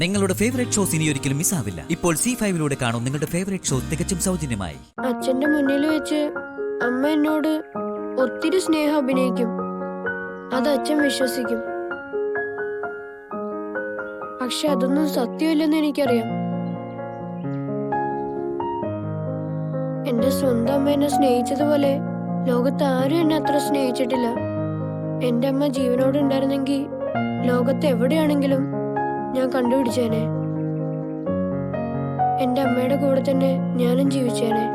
നിങ്ങളുടെ favourite shows ഇനി ഒരിക്കലും മിസ്സാവില്ല. ഇപ്പോൾ C5 കാണും നിങ്ങളുടെ ഫേവറേറ്റ് ഷോ തികച്ചും സൗജന്യമായി. അച്ഛന്റെ മുന്നിൽ വെച്ച് അമ്മ എന്നോട് ഒത്തിരി സ്നേഹം അഭിനയിക്കും. അത് അച്ഛൻ വിശ്വസിക്കും. പക്ഷെ അതൊന്നും സത്യമില്ലെന്ന് എനിക്കറിയാം. എന്റെ സ്വന്തം അമ്മ എന്നെ സ്നേഹിച്ചതുപോലെ ലോകത്ത് ആരും എന്നെ അത്ര സ്നേഹിച്ചിട്ടില്ല. എന്റെ അമ്മ ജീവനോട് ഉണ്ടായിരുന്നെങ്കിൽ ലോകത്ത് എവിടെയാണെങ്കിലും ഞാൻ കണ്ടുപിടിച്ചേനെ. എന്റെ അമ്മയുടെ കൂടെ തന്നെ ഞാനും ജീവിച്ചേനെ.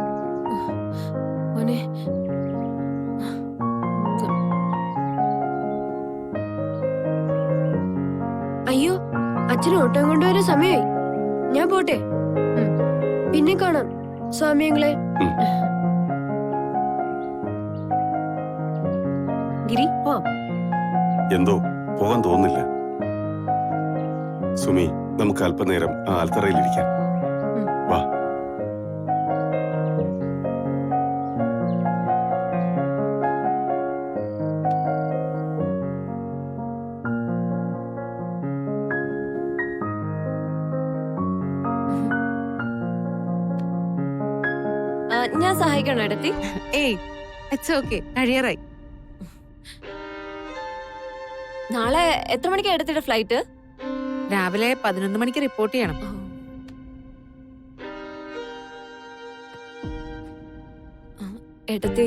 അയ്യോ, അച്ഛൻ ഓട്ടം കൊണ്ടുവരാൻ സമയമായി. ഞാൻ പോട്ടെ. പിന്നെ കാണാം സ്വാമിയങ്ങളെ. ഗിരി എന്തോ പോകാൻ തോന്നുന്നില്ല. സുമി, നമുക്ക് അല്പനേരം ആ ആൽത്തറയിലിരിക്കാം. വാ. ഞാൻ സഹായിക്കണോ ഇടത്തി? ഏയ്, ഇറ്റ്സ് ഓക്കേ, കഴിയാറായി. നാളെ എത്ര മണിക്കാ എടുത്തിട്ട് ഫ്ലൈറ്റ്? രാവിലെ 11 മണിക്ക് റിപ്പോർട്ട് ചെയ്യണം. ഏട്ടത്തി,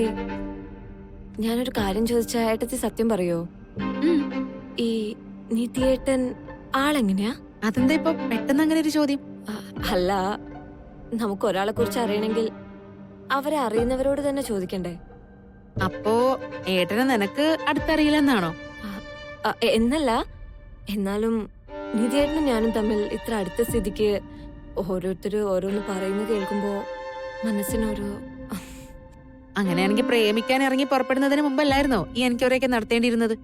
ഞാനൊരു കാര്യം ചോദിച്ചാ ഏട്ടത്തി സത്യം പറയോ? ഈ നിധിയേട്ടൻ ആളെങ്ങനെയാ? അതെന്താ ഇപ്പൊ പെട്ടെന്ന് അങ്ങനെ ഒരു ചോദ്യം? അല്ല, നമുക്ക് ഒരാളെ കുറിച്ച് അറിയണമെങ്കിൽ അവരെ അറിയുന്നവരോട് തന്നെ ചോദിക്കണ്ടേ? അപ്പോ ഏട്ടനെ നിനക്ക് അടുത്തറിയില്ലെന്നാണോ? എന്നല്ല, എന്നാലും നിധിയേട്ടനും ഞാനും തമ്മിൽ ഇത്ര അടുത്ത സ്ഥിതിക്ക് ഓരോരുത്തരും ഓരോന്ന് പറയുന്നത് കേൾക്കുമ്പോ മനസ്സിനൊരു... അങ്ങനെയാണെങ്കിൽ പ്രേമിക്കാൻ ഇറങ്ങി പുറപ്പെടുന്നതിന് മുമ്പല്ലായിരുന്നോ ഈ എനിക്കൊരൊക്കെ നടത്തേണ്ടിയിരുന്നത്?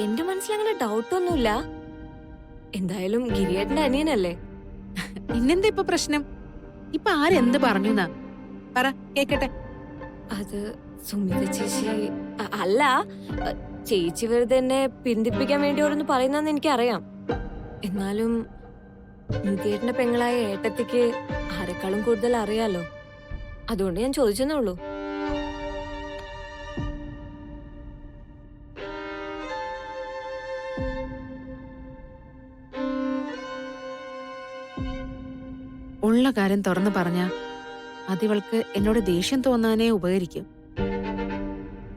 എന്റെ മനസ്സിലങ്ങനെ ഡൗട്ടൊന്നുമില്ല. എന്തായാലും ഗിരിയേട്ടന്റെ അനിയനല്ലേ. പിന്നെന്താ ഇപ്പൊ പ്രശ്നം? ഇപ്പൊ ആരെന്ത് പറഞ്ഞു എന്നാ പറ, കേക്കട്ടെ. അത് സുമിത ചേച്ചി... അല്ല, ചേച്ചി വെറുതെ എന്നെ പിന്തിപ്പിക്കാൻ വേണ്ടി ഓരോന്ന് പറയുന്നെന്ന് എനിക്കറിയാം. എന്നാലും നിധിയേട്ടന്റെ പെങ്ങളായ ഏട്ടത്തിക്ക് ആരെക്കാളും കൂടുതൽ അറിയാലോ. അതുകൊണ്ട് ഞാൻ ചോദിച്ചെന്നേ ഉള്ളൂ. ഉള്ള കാര്യം തുറന്നു പറഞ്ഞ അതിവൾക്ക് എന്നോട് ദേഷ്യം തോന്നാനേ ഉപകരിക്കും.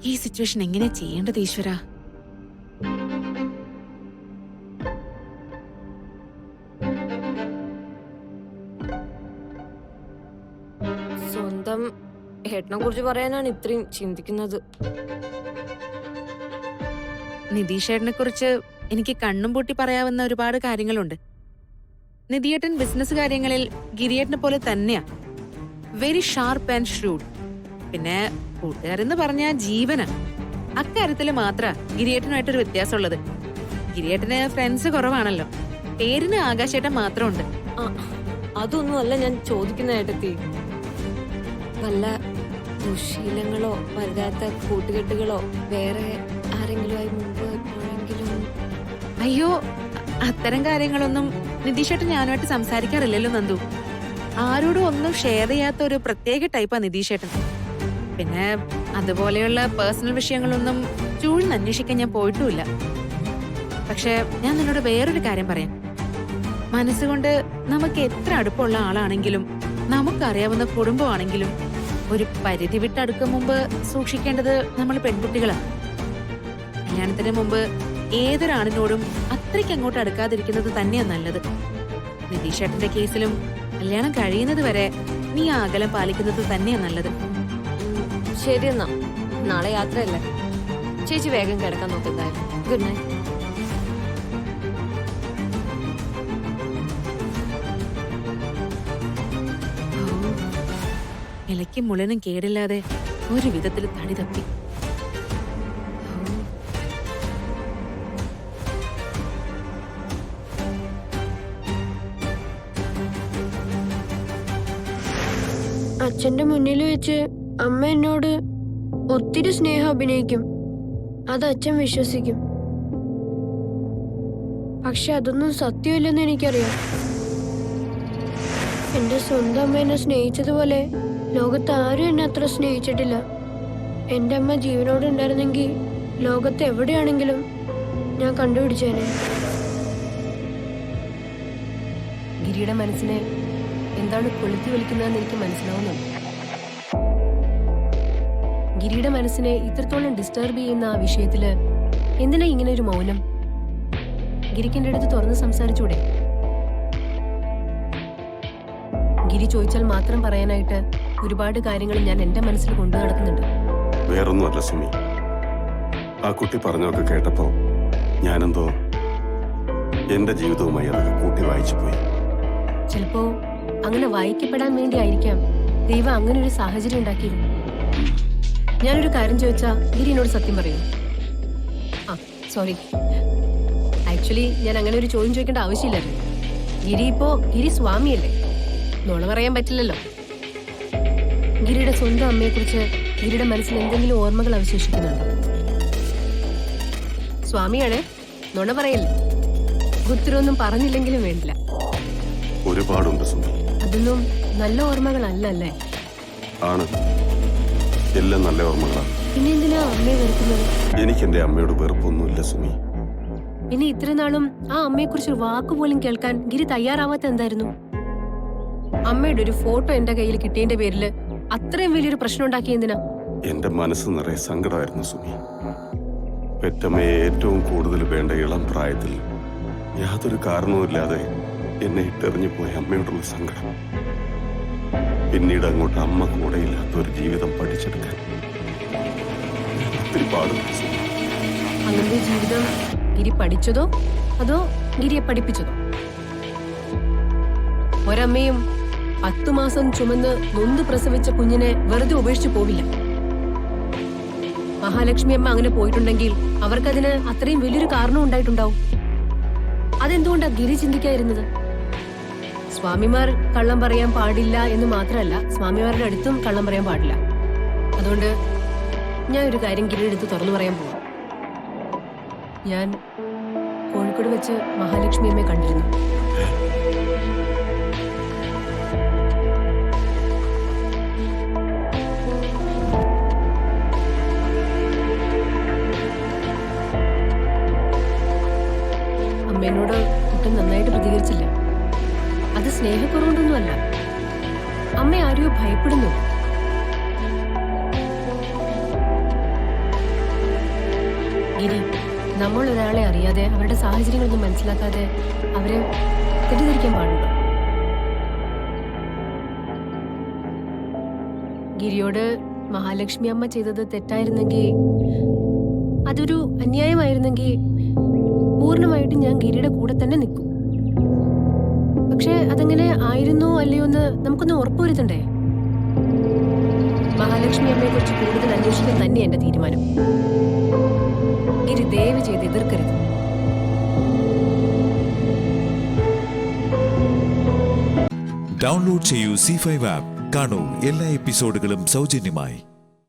ഈ സിറ്റുവേഷൻ എങ്ങനെ ചെയ്യേണ്ടത് ഈശ്വര? സ്വന്തം ഏട്ടനെ കുറിച്ച് പറയാനാണ് ഇത്രയും ചിന്തിക്കുന്നത്. നിധീഷേട്ടനെ കുറിച്ച് എനിക്ക് കണ്ണും പൂട്ടി പറയാവുന്ന ഒരുപാട് കാര്യങ്ങളുണ്ട്. നിധിയേട്ടൻ ബിസിനസ് കാര്യങ്ങളിൽ ഗിരിയേട്ടനെ പോലെ തന്നെയാ. Very sharp and shrewd. പിന്നെ കൂട്ടുകാരെന്ന് പറഞ്ഞ ജീവനാ. അക്കാര്യത്തില് മാത്ര ഗിരിയേട്ടനുമായിട്ടൊരു വ്യത്യാസമുള്ളത്. ഗിരിയേട്ടന് ഫ്രണ്ട്സ് കുറവാണല്ലോ. പേരിന് ആകാശേട്ടൻ മാത്രമുണ്ട്. അതൊന്നും അല്ല ഞാൻ ചോദിക്കുന്ന ഏട്ടത്തി. വല്ല ദുശീലങ്ങളോ വലുതാത്ത കൂട്ടുകെട്ടുകളോ വേറെ ആരെങ്കിലുമായി മുമ്പ് എപ്പോഴെങ്കിലും? അയ്യോ, അത്തരം കാര്യങ്ങളൊന്നും നിധീഷേട്ടൻ ഞാനുമായിട്ട് സംസാരിക്കാറില്ലല്ലോ നന്ദു. ആരോടും ഒന്നും ഷെയർ ചെയ്യാത്ത ഒരു പ്രത്യേക ടൈപ്പാ നിധീഷേട്ടൻ. പിന്നെ അതുപോലെയുള്ള പേഴ്സണൽ വിഷയങ്ങളൊന്നും ചൂഴ്ന്ന് അന്വേഷിക്കാൻ ഞാൻ പോയിട്ടുമില്ല. പക്ഷെ ഞാൻ നിന്നോട് വേറൊരു കാര്യം പറയാം. മനസ്സുകൊണ്ട് നമുക്ക് എത്ര അടുപ്പമുള്ള ആളാണെങ്കിലും നമുക്കറിയാവുന്ന കുടുംബമാണെങ്കിലും ഒരു പരിധി വിട്ടടുക്കും മുമ്പ് സൂക്ഷിക്കേണ്ടത് നമ്മൾ പെൺകുട്ടികളാണ്. കല്യാണത്തിന് മുമ്പ് ഏതൊരാണിനോടും അത്രയ്ക്ക് അങ്ങോട്ട് അടുക്കാതിരിക്കുന്നത് തന്നെയാണ് നല്ലത്. നിധീഷേട്ടന്റെ കേസിലും കല്യാണം കഴിയുന്നത് വരെ നീ ആ അകലം പാലിക്കുന്നത് തന്നെയാണ് നല്ലത്. ശരിയെന്നാ, നാളെ യാത്രയല്ലേ. ചേച്ചി വേഗം കിടക്കാൻ നോക്കുന്നതായിരുന്നു. Good night. ഇലയ്ക്കും മുളനും കേടില്ലാതെ ഒരു വിധത്തിൽ തടി തപ്പി. അച്ഛന്റെ മുന്നിൽ വെച്ച് അമ്മ എന്നോട് ഒത്തിരി സ്നേഹം അഭിനയിക്കും. അത് അച്ഛൻ വിശ്വസിക്കും. പക്ഷെ അതൊന്നും സത്യമില്ലെന്ന് എനിക്കറിയാം. എന്റെ സ്വന്തം അമ്മ എന്നെ സ്നേഹിച്ചതുപോലെ ലോകത്ത് ആരും എന്നെ അത്ര സ്നേഹിച്ചിട്ടില്ല. എന്റെ അമ്മ ജീവനോടെ ഉണ്ടായിരുന്നെങ്കിൽ ലോകത്ത് എവിടെയാണെങ്കിലും ഞാൻ കണ്ടുപിടിച്ചേനെ. ഗിരിയുടെ മനസ്സിനെ എന്താണ് കൊളുത്തി വലിക്കുന്നതെന്ന് എനിക്ക് മനസ്സിലാവുന്നുണ്ട്. ഗിരിയുടെ മനസ്സിനെ ഇത്രത്തോളം ഡിസ്റ്റർബ് ചെയ്യുന്ന ആ വിഷയത്തില് എന്തിനാ ഇങ്ങനെ ഒരു മൗനം? ഗിരിക്കിന്റെ അടുത്ത് തുറന്ന് സംസാരിച്ചൂടെ? ഗിരി ചോദിച്ചാൽ മാത്രം പറയാനായിട്ട് ഒരുപാട് കാര്യങ്ങൾ ഞാൻ എന്റെ മനസ്സിൽ കൊണ്ടു നടക്കുന്നുണ്ട്. വേറൊന്നുമല്ല സുമി, ആ കുട്ടി പറഞ്ഞൊക്കെ കേട്ടപ്പോ ഞാനെന്തോ എന്റെ ജീവിതവുമായി അതൊക്കെ കൂട്ടി വായിച്ചു പോയി. ചിലപ്പോ അങ്ങനെ വായിക്കപ്പെടാൻ വേണ്ടി ആയിരിക്കാം ദൈവം അങ്ങനെ ഒരു സാഹചര്യം ഉണ്ടാക്കിയത്. ഞാനൊരു കാര്യം ചോദിച്ചാ ഗിരി എന്നോട് സത്യം പറയൂ? സോറി, ആക്ച്വലി ഞാൻ അങ്ങനെ ഒരു ചോദ്യം ചോദിക്കേണ്ട ആവശ്യമില്ലായിരുന്നു. ഗിരി സ്വാമിയല്ലേ, നുണ പറയാൻ പറ്റില്ലല്ലോ. ഗിരിയുടെ സ്വന്തം അമ്മയെക്കുറിച്ച് ഗിരിയുടെ മനസ്സിൽ എന്തെങ്കിലും ഓർമ്മകൾ അവശേഷിക്കുന്നുണ്ടോ? സ്വാമിയാണേ, നുണ പറയല്ലേ. ഉത്തരവൊന്നും പറഞ്ഞില്ലെങ്കിലും വേണ്ടില്ല. ഒരുപാടുണ്ട് സുമി. അതൊന്നും നല്ല ഓർമ്മകളല്ല അല്ലേ? ആണ്, എല്ലാം നല്ല ഓർമ്മകളാണ്. പിന്നെ എന്തിനാ അമ്മയെ വെറുക്കുന്നത്? എനിക്ക് എന്റെ അമ്മയോട് വെറുപ്പൊന്നുമില്ല സുമി. പിന്നെ ഇത്ര നാളും ആ അമ്മയെക്കുറിച്ച് ഒരു വാക്കുപോലും കേൾക്കാൻ ഗിരി തയ്യാറാവാത്ത എന്തായിരുന്നു? അമ്മയുടെ ഒരു ഫോട്ടോ എന്റെ കയ്യിൽ കിട്ടിയതിന്റെ പേരില് അത്രയും വലിയൊരു പ്രശ്നം ഉണ്ടാക്കി എന്തിനാ? എന്റെ മനസ്സ് നിറയെ സങ്കടമായിരുന്നു സുമി. പെറ്റമ്മയെ ഏറ്റവും കൂടുതൽ വേണ്ട ഇളം പ്രായത്തിൽ യാതൊരു കാരണവുമില്ലാതെ എന്നെ ഇട്ടെറിഞ്ഞു പോയ അമ്മയോടുള്ള സങ്കടം. പിന്നീട് അങ്ങോട്ട് അമ്മ കൂടെയില്ലാത്ത ഒരു ജീവിതം പഠിച്ചെടുക്കാൻ ഒത്തിരി പാടുണ്ട് സുമി. അങ്ങനത്തെ ജീവിതം ഗിരി പഠിച്ചതോ അതോ ഗിരിയെ പഠിപ്പിച്ചതോ? ഒരമ്മയും 10 മാസം ചുമന്ന് നൊന്ത് പ്രസവിച്ച കുഞ്ഞിനെ വെറുതെ ഉപേക്ഷിച്ചു പോവില്ല. മഹാലക്ഷ്മി അമ്മ അങ്ങനെ പോയിട്ടുണ്ടെങ്കിൽ അവർക്കതിന് അത്രയും വലിയൊരു കാരണം ഉണ്ടായിട്ടുണ്ടാവും. അതെന്തുകൊണ്ടാ ഗിരി ചിന്തിക്കാതിരുന്നത്? സ്വാമിമാർ കള്ളം പറയാൻ പാടില്ല എന്ന് മാത്രമല്ല, സ്വാമിമാരുടെ അടുത്തും കള്ളം പറയാൻ പാടില്ല. അതുകൊണ്ട് ഞാൻ ഒരു കാര്യം ഗിരിയുടെ അടുത്ത് തുറന്നു പറയാൻ പോകും. ഞാൻ കോഴിക്കോട് വെച്ച് മഹാലക്ഷ്മി അമ്മയെ കണ്ടിരുന്നു. അമ്മേനോട് ഒട്ടും നന്നായിട്ട് പ്രതികരിച്ചില്ല. അത് സ്നേഹക്കുറവുകൊണ്ടൊന്നുമല്ല. അമ്മ ആരെയോ ഭയപ്പെടുന്നു. ഗിരി, നമ്മൾ ഒരാളെ അറിയാതെ അവരുടെ സാഹചര്യങ്ങളൊന്നും മനസ്സിലാക്കാതെ അവരെ തെറ്റിദ്ധരിക്കാൻ പാടുണ്ടോ? ഗിരിയോട് മഹാലക്ഷ്മി അമ്മ ചെയ്തത് തെറ്റായിരുന്നെങ്കിൽ, അതൊരു അന്യായമായിരുന്നെങ്കിൽ പൂർണ്ണമായിട്ടും ഞാൻ ഗിരിയുടെ കൂടെ തന്നെ നിൽക്കും. പക്ഷെ അതെങ്ങനെ ആയിരുന്നോ അല്ലയോ എന്ന് നമുക്കൊന്ന് ഉറപ്പുവരുത്തണ്ടേ? മഹാലക്ഷ്മി അമ്മയെ കുറിച്ച് കൂടുതൽ അന്വേഷിക്കാൻ തന്നെ എന്റെ തീരുമാനം. ഗിരി ദയവ് ചെയ്ത് എതിർക്കരുത്. ഡൗൺലോഡ് ചെയ്യൂ C5 ആപ്പ്. കാണൂ എല്ലാ എപ്പിസോഡുകളും സൗജന്യമായി.